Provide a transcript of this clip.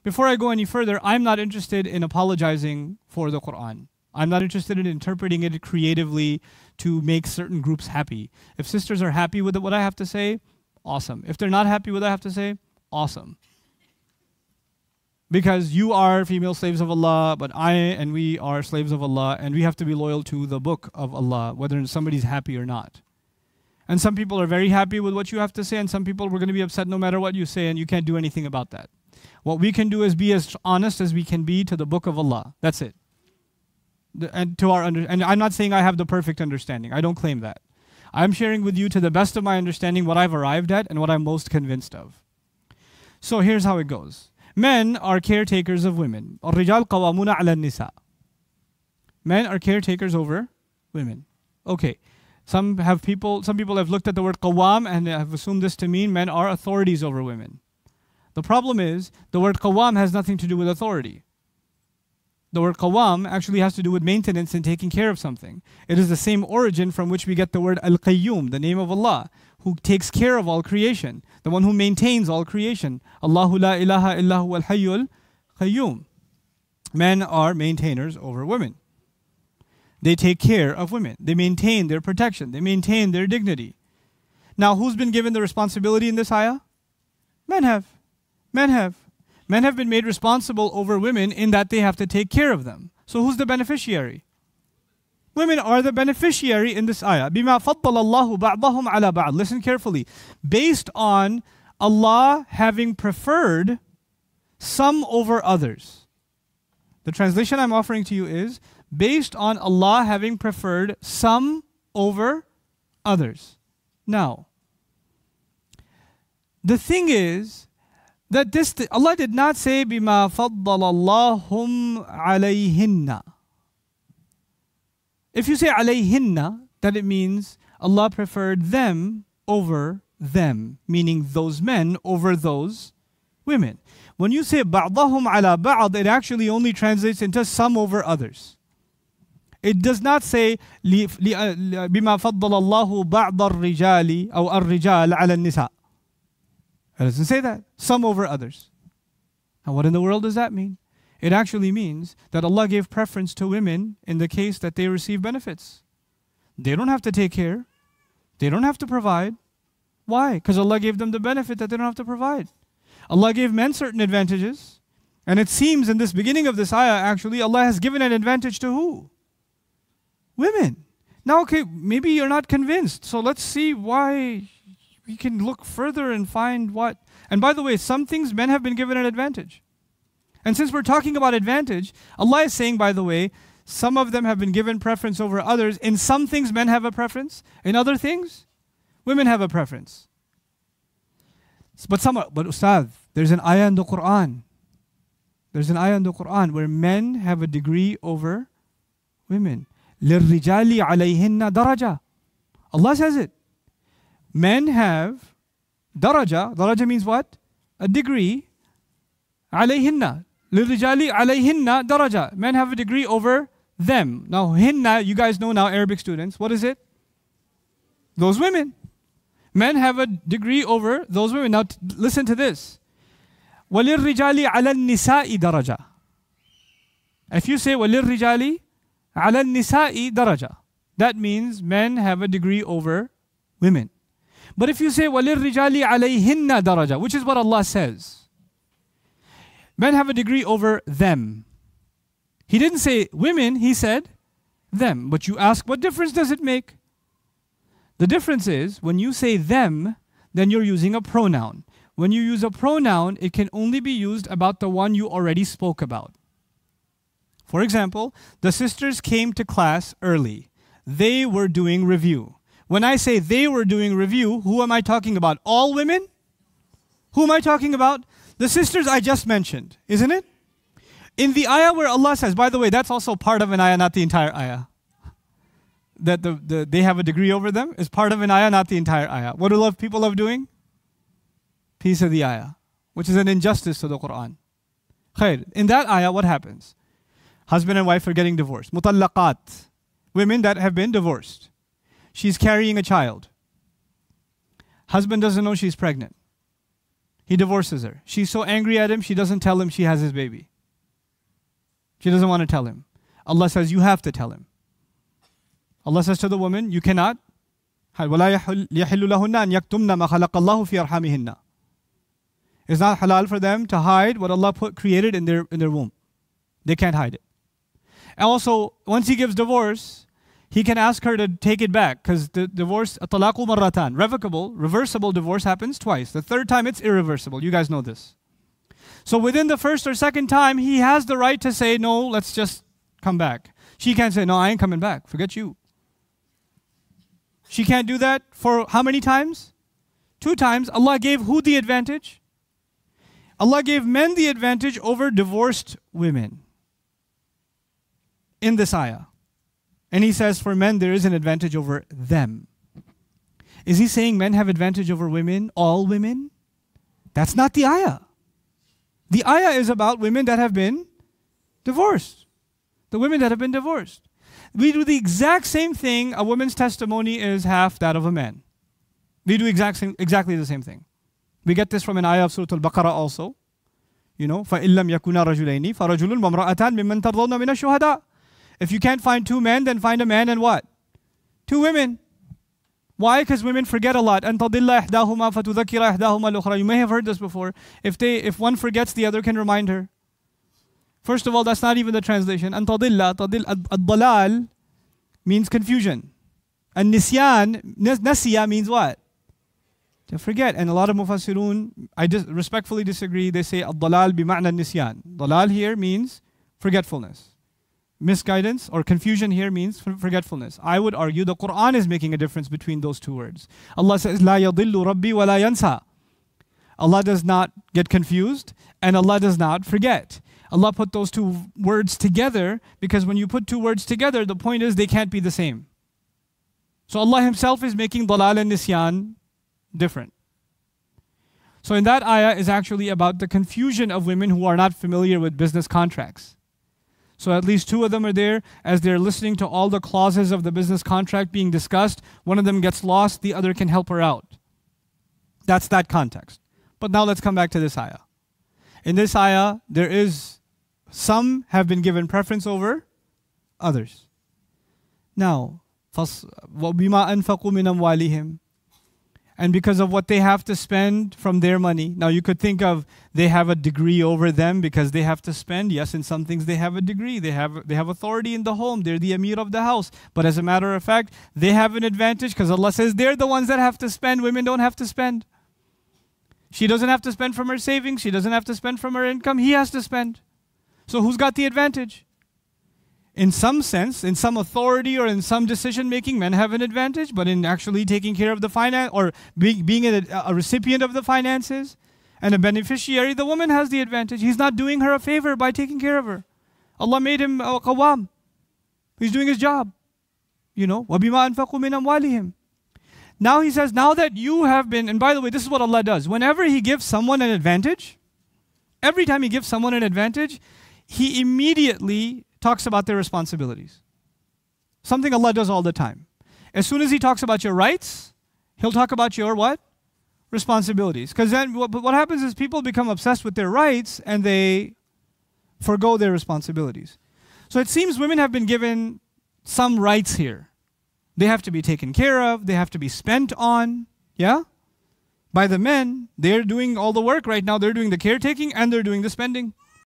before I go any further, I'm not interested in apologizing for the Quran. I'm not interested in interpreting it creatively to make certain groups happy. If sisters are happy with what I have to say, awesome. If they're not happy with what I have to say, awesome. Because you are female slaves of Allah, but I and we are slaves of Allah, and we have to be loyal to the book of Allah, whether somebody's happy or not. And some people are very happy with what you have to say, and some people were going to be upset no matter what you say, and you can't do anything about that. What we can do is be as honest as we can be to the book of Allah. That's it. And I'm not saying I have the perfect understanding. I don't claim that. I'm sharing with you to the best of my understanding what I've arrived at and what I'm most convinced of. So here's how it goes. Men are caretakers of women. الرجال قوامون على النساء. Men are caretakers over women. Okay. Some people have looked at the word qawam and have assumed this to mean men are authorities over women. The problem is, the word qawam has nothing to do with authority. The word qawam actually has to do with maintenance and taking care of something. It is the same origin from which we get the word al-qayyum, the name of Allah, who takes care of all creation, the one who maintains all creation. Allahu la ilaha illahu al-hayyul qayyum. Men are maintainers over women. They take care of women. They maintain their protection. They maintain their dignity. Now, who's been given the responsibility in this ayah? Men have. Men have. Men have been made responsible over women in that they have to take care of them. So who's the beneficiary? Women are the beneficiary in this ayah. بِمَا فَضَّلَ اللَّهُ بَعْضَهُمْ عَلَى بَعْضٍ. Listen carefully. Based on Allah having preferred some over others. The translation I'm offering to you is, based on Allah having preferred some over others. Now, the thing is that Allah did not say بِمَا فَضَّلَ اللَّهُمْ عَلَيْهِنَّ. If you say عَلَيْهِنَّ, then it means Allah preferred them over them, meaning those men over those women. When you say بَعْضَهُمْ عَلَى بَعْض, it actually only translates into some over others. It does not say بِمَا فَضَّلَ اللَّهُ بَعْضَ الرِّجَالِ أو الرِّجَالِ عَلَى النِّسَاءِ. It doesn't say that. Some over others. Now what in the world does that mean? It actually means that Allah gave preference to women in the case that they receive benefits. They don't have to take care. They don't have to provide. Why? Because Allah gave them the benefit that they don't have to provide. Allah gave men certain advantages. And it seems in this beginning of this ayah, actually, Allah has given an advantage to who? Women. Now, okay, maybe you're not convinced. So let's see why. We can look further and find what. And by the way, some things men have been given an advantage. And since we're talking about advantage, Allah is saying, by the way, some of them have been given preference over others. In some things, men have a preference. In other things, women have a preference. But Ustad, there's an ayah in the Quran. There's an ayah in the Quran where men have a degree over women. لِلرِّجَالِ عَلَيْهِنَّ دَرَجَةً. Allah says it. Men have daraja. Daraja means what? A degree. عَلَيْهِنَّ. لِلرِّجَالِ عَلَيْهِنَّ daraja. Men have a degree over them. Now, hinna, you guys know now, Arabic students. What is it? Those women. Men have a degree over those women. Now, listen to this. وَلِلرِّجَالِ عَلَى النِّسَاءِ daraja. If you say وَلِلرِّجَالِ عَلَى النِّسَاءِ daraja, that means men have a degree over women. But if you say وَلِلرِّجَالِ عَلَيْهِنَّ daraja, which is what Allah says, men have a degree over them. He didn't say women, He said them. But you ask, what difference does it make? The difference is, when you say them, then you're using a pronoun. When you use a pronoun, it can only be used about the one you already spoke about. For example, the sisters came to class early. They were doing review. When I say they were doing review, who am I talking about? All women? Who am I talking about? The sisters I just mentioned, isn't it? In the ayah where Allah says, by the way, that's also part of an ayah, not the entire ayah. That they have a degree over them is part of an ayah, not the entire ayah. What do people love doing? Piece of the ayah, which is an injustice to the Quran. Khair. In that ayah, what happens? Husband and wife are getting divorced. Mutallaqat. Women that have been divorced. She's carrying a child. Husband doesn't know she's pregnant. He divorces her. She's so angry at him, she doesn't tell him she has his baby. She doesn't want to tell him. Allah says, you have to tell him. Allah says to the woman, you cannot. وَلَا يَحِلُّ لَهُنَّ أَن يَكْتُمْنَ مَا خَلَقَ اللَّهُ فِي أَرْحَامِهِنَّ. It's not halal for them to hide what Allah created in their womb. They can't hide it. And also, once he gives divorce, he can ask her to take it back, because the divorce, at-talaqu marratan, revocable, reversible divorce happens twice. The third time it's irreversible. You guys know this. So within the first or second time, he has the right to say, no, let's just come back. She can't say, no, I ain't coming back. Forget you. She can't do that for how many times? 2 times. Allah gave who the advantage? Allah gave men the advantage over divorced women in this ayah. And he says for men there is an advantage over them. Is he saying men have advantage over women, all women? That's not the ayah. The ayah is about women that have been divorced. The women that have been divorced. We do the exact same thing. A woman's testimony is half that of a man. We do exactly the same thing. We get this from an ayah of Surah Al-Bakara also. You know, فَإِن لَمْ يَكُنَا رَجُلَيْنِ فَرَجُلٌ وَامْرَأَتَانْ مِمَّنْ تَرْضَوْنَ مِنَ الشُّهَدَاءِ. If you can't find 2 men, then find a man and what? 2 women. Why? Because women forget a lot. أَن تَضِلَّ إِحْدَاهُمَا فَتُذَكِّرَ إِحْدَاهُمَا الْأُخْرَى. You may have heard this before. If one forgets, the other can remind her. First of all, that's not even the translation. أَن تَضِلَّ الضَّلَال means confusion. And nisyan, nasiya means what? To forget. And a lot of mufassirun, I respectfully disagree. They say ad-dalal bima'na nisyan. Dalal here means forgetfulness. Misguidance or confusion here means forgetfulness. I would argue the Quran is making a difference between those 2 words. Allah says, La yadillu rabbi wa la yansa. Allah does not get confused and Allah does not forget. Allah put those 2 words together because when you put 2 words together, the point is they can't be the same. So Allah Himself is making dalal and nisyan different. So in that ayah is actually about the confusion of women who are not familiar with business contracts. So at least 2 of them are there. As they're listening to all the clauses of the business contract being discussed, one of them gets lost, the other can help her out. That's that context. But now let's come back to this ayah. In this ayah, there is, some have been given preference over others. Now, وَبِمَا أَنفَقُوا مِنْ أَمْوَالِهِمْ. And because of what they have to spend from their money. Now you could think of they have a degree over them because they have to spend. Yes, in some things they have a degree. They have authority in the home. They're the Amir of the house. But as a matter of fact, they have an advantage because Allah says they're the ones that have to spend. Women don't have to spend. She doesn't have to spend from her savings. She doesn't have to spend from her income. He has to spend. So who's got the advantage? In some sense, in some authority or in some decision making, men have an advantage, but in actually taking care of the finance or being a recipient of the finances and a beneficiary, the woman has the advantage. He's not doing her a favor by taking care of her. Allah made him a qawwam. He's doing his job. You know, وَبِمَا أَنفَقُوا مِنْ أَمْوَالِهِمْ. Now he says, now that you have been, and by the way, this is what Allah does. Whenever He gives someone an advantage, every time He gives someone an advantage, He immediately talks about their responsibilities. Something Allah does all the time. As soon as He talks about your rights, He'll talk about your what? Responsibilities. Because then what happens is people become obsessed with their rights and they forgo their responsibilities. So it seems women have been given some rights here. They have to be taken care of. They have to be spent on. Yeah? By the men. They're doing all the work right now. They're doing the caretaking and they're doing the spending.